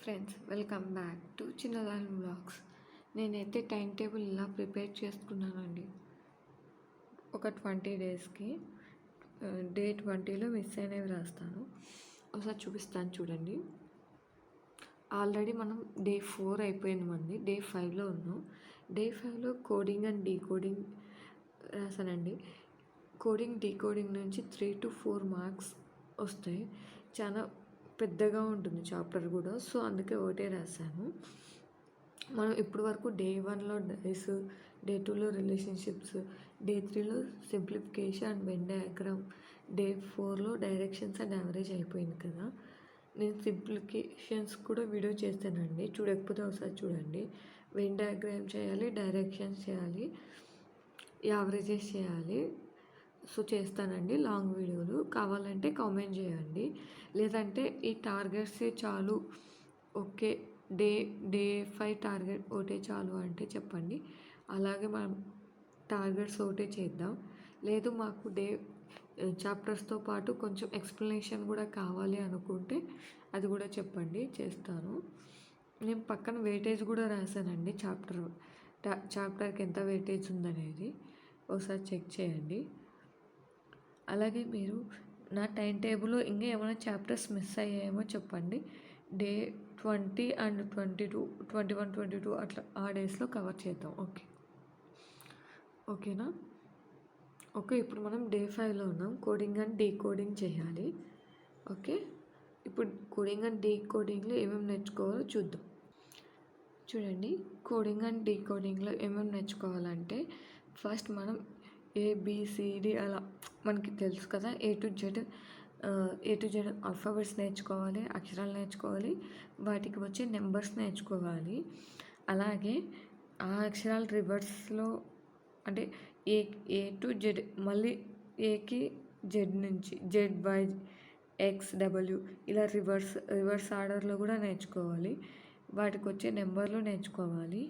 Friends, welcome back to చిన్నదాని vlogs. నేనైతే time table ఇలా ప్రిపేర్ చేసుకున్నానండి. ఒక 20 డేస్కి డే 20లో మిస్ అయినవి రాస్తాను. ఒకసారి చూపిస్తాను చూడండి. ఆల్రెడీ మనం డే 4 అయిపోయింది, మంది డే 5లో ఉన్నాం. డే 5లో కోడింగ్ అండ్ డీకోడింగ్ రాసానండి. కోడింగ్ డీకోడింగ్ నుంచి 3 to 4 మార్క్స్ వస్తాయి. చాలా పెద్దగా ఉంటుంది చాప్టర్ కూడా, సో అందుకే ఒకటే రాశాను. మనం ఇప్పటి వరకు డే 1లో డేస్, డే 2లో రిలేషన్షిప్స్, డే 3లో simplification and venn diagram, day 4లో డైరెక్షన్స్ అండ్ యావరేజ్ అయిపోయింది కదా. నేను సింప్లిఫికేషన్స్ కూడా వీడియో చేస్తానండి, చూడకపోతే ఒకసారి చూడండి. వెన్ డయాగ్రామ్ చేయాలి, డైరెక్షన్స్ చేయాలి, యావరేజెస్ చేయాలి. సో చేస్తానండి లాంగ్ వీడియోలు. కావాలంటే కామెంట్ చేయండి, లేదంటే ఈ టార్గెట్సే చాలు, ఓకే డే 5 టార్గెట్ ఒకటే చాలు అంటే చెప్పండి. అలాగే మనం టార్గెట్స్ ఒకటే చేద్దాం. లేదు మాకు చాప్టర్స్తో పాటు కొంచెం ఎక్స్ప్లెనేషన్ కూడా కావాలి అనుకుంటే అది కూడా చెప్పండి, చేస్తాను. నేను పక్కన వెయిటేజ్ కూడా రాశానండి, చాప్టర్కి ఎంత వెయిటేజ్ ఉందనేది ఒకసారి చెక్ చేయండి. అలాగే మీరు నా టైం టేబుల్లో ఇంకా ఏమైనా చాప్టర్స్ మిస్ అయ్యాయేమో చెప్పండి. డే 20 అండ్ 22, 21, 22 అట్లా ఆ డేస్లో కవర్ చేద్దాం. ఓకేనా? ఓకే, ఇప్పుడు మనం డే 5లో ఉన్నాం. కోడింగ్ అండ్ డీకోడింగ్ చేయాలి. ఓకే, ఇప్పుడు కోడింగ్ అండ్ డీకోడింగ్లో ఏమేమి నేర్చుకోవాలో చూద్దాం. చూడండి, కోడింగ్ అండ్ డీకోడింగ్లో ఏమేమి నేర్చుకోవాలంటే ఫస్ట్ మనం ABCD అలా మనకి తెలుసు కదా, ఏ టు జెడ్ ఆల్ఫాబెట్స్ నేర్చుకోవాలి, అక్షరాలు నేర్చుకోవాలి, వాటికి వచ్చే నెంబర్స్ నేర్చుకోవాలి. అలాగే ఆ అక్షరాలు రివర్స్లో అంటే ఏ టు జెడ్, మళ్ళీ ఏకి జెడ్ నుంచి ZY XW ఇలా రివర్స్ ఆర్డర్లో కూడా నేర్చుకోవాలి. వాటికి వచ్చే నెంబర్లు నేర్చుకోవాలి.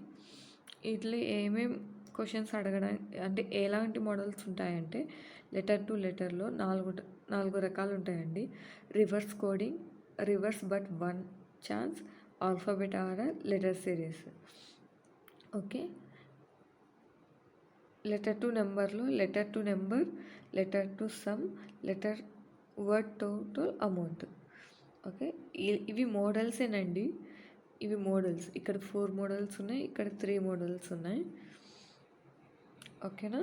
ఇట్లా ఏమేమి క్వశ్చన్స్ అడగడానికి అంటే ఎలాంటి మోడల్స్ ఉంటాయంటే లెటర్ టు లెటర్లో 4 రకాలు ఉంటాయండి. Reverse coding, reverse but 1 chance, alphabet order, letter series. Okay, letter to నెంబర్లో letter to number, letter to sum, letter word total amount. Okay, ఇవి మోడల్సేనండి. ఇవి మోడల్స్. ఇక్కడ 4 మోడల్స్ ఉన్నాయి, ఇక్కడ 3 మోడల్స్ ఉన్నాయి. ఓకేనా?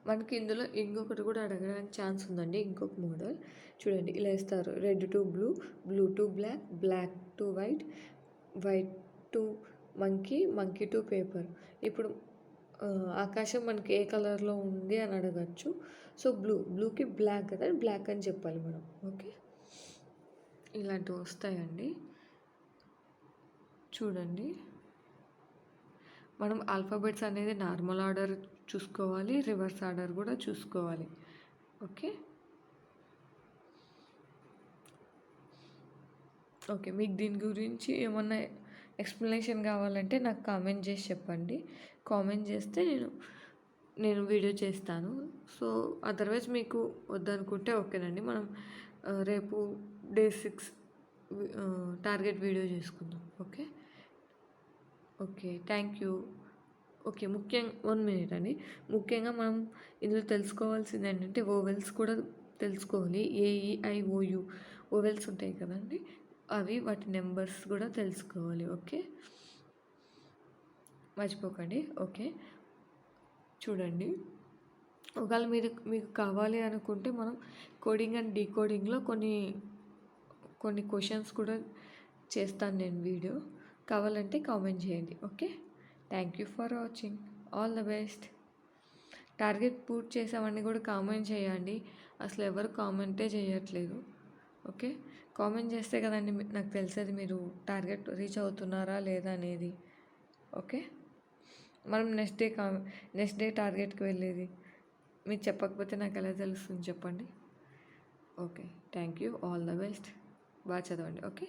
మనకి ఇందులో ఇంకొకటి కూడా అడగడానికి ఛాన్స్ ఉందండి. ఇంకొక మోడల్ చూడండి, ఇలా ఇస్తారు: red to blue, blue to black, black to white, white to monkey, monkey to paper. ఇప్పుడు ఆకాశం మనకి ఏ కలర్లో ఉంది అని అడగచ్చు. సో బ్లూకి బ్లాక్ కదా, బ్లాక్ అని చెప్పాలి మనం. ఓకే, ఇలాంటివి వస్తాయండి. చూడండి, మనం ఆల్ఫాబెట్స్ అనేది నార్మల్ ఆర్డర్ చూసుకోవాలి, రివర్స్ ఆర్డర్ కూడా చూసుకోవాలి. ఓకే, మీకు దీని గురించి ఏమన్నా ఎక్స్ప్లెనేషన్ కావాలంటే నాకు కామెంట్ చేసి చెప్పండి. కామెంట్ చేస్తే నేను వీడియో చేస్తాను. సో అదర్వైజ్ మీకు వద్దనుకుంటే ఓకేనండి. మనం రేపు డే 6 టార్గెట్ వీడియో చేసుకుందాం. Okay, thank you. Okay, 1 minute అండి. ముఖ్యంగా మనం ఇందులో తెలుసుకోవాల్సింది ఏంటంటే ఓవెల్స్ కూడా తెలుసుకోవాలి. AEIOU ఓవెల్స్ ఉంటాయి కదండి, అవి వాటి నెంబర్స్ కూడా తెలుసుకోవాలి. ఓకే, మర్చిపోకండి. ఓకే, చూడండి, ఒకవేళ మీకు కావాలి అనుకుంటే మనం కోడింగ్ అండ్ డీకోడింగ్లో కొన్ని క్వశ్చన్స్ కూడా చేస్తాను నేను వీడియో. కావాలంటే కామెంట్ చేయండి. Okay, thank you for watching. All the best. Target పూర్తి చేసామని కూడా కామెంట్ చేయండి. అసలు ఎవరు కామెంటే చేయట్లేదు. ఓకే, కామెంట్ చేస్తే కదండి నాకు తెలిసేది మీరు టార్గెట్ రీచ్ అవుతున్నారా లేదా అనేది. ఓకే, మనం నెక్స్ట్ డే టార్గెట్కి వెళ్ళేది. మీరు చెప్పకపోతే నాకు ఎలా తెలుస్తుంది చెప్పండి. Okay, thank you. All the best. బాగా చదవండి. ఓకే.